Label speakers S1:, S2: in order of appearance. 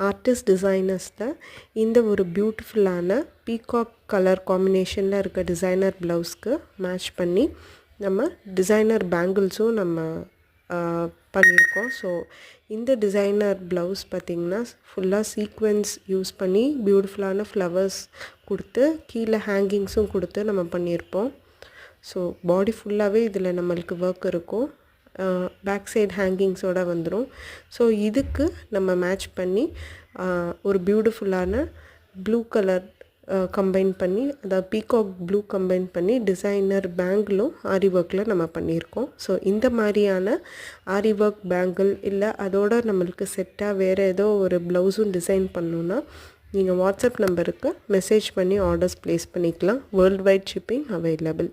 S1: Artist டிசைனர்ஸில் இந்த ஒரு பியூட்டிஃபுல்லான பீகாக் கலர் காம்பினேஷனில் இருக்க டிசைனர் ப்ளவுஸ்க்கு மேட்ச் பண்ணி நம்ம டிசைனர் பேங்கிள்ஸும் நம்ம பண்ணியிருக்கோம். ஸோ இந்த டிசைனர் ப்ளவுஸ் பார்த்திங்கன்னா ஃபுல்லாக சீக்வென்ஸ் யூஸ் பண்ணி பியூட்டிஃபுல்லான ஃப்ளவர்ஸ் கொடுத்து கீழே ஹேங்கிங்ஸும் கொடுத்து நம்ம பண்ணியிருப்போம். ஸோ பாடி ஃபுல்லாகவே இதில் நம்மளுக்கு ஒர்க் இருக்கும். பேக் சைடு ஹேங்கிங்ஸோடு வந்துடும். ஸோ இதுக்கு நம்ம மேட்ச் பண்ணி ஒரு பியூட்டிஃபுல்லான ப்ளூ கலர் கம்பைன் பண்ணி, அதாவது பீகாக் ப்ளூ கம்பைன் பண்ணி டிசைனர் பேங்கிளும் ஆரி ஒர்க்கில் நம்ம பண்ணியிருக்கோம். ஸோ இந்த மாதிரியான ஆரி ஒர்க் பேங்கிள் இல்லை அதோட நம்மளுக்கு செட்டாக வேறு ஏதோ ஒரு ப்ளவுஸும் டிசைன் பண்ணணுன்னா நீங்கள் வாட்ஸ்அப் நம்பருக்கு மெசேஜ் பண்ணி ஆர்டர்ஸ் ப்ளேஸ் பண்ணிக்கலாம். World wide shipping available.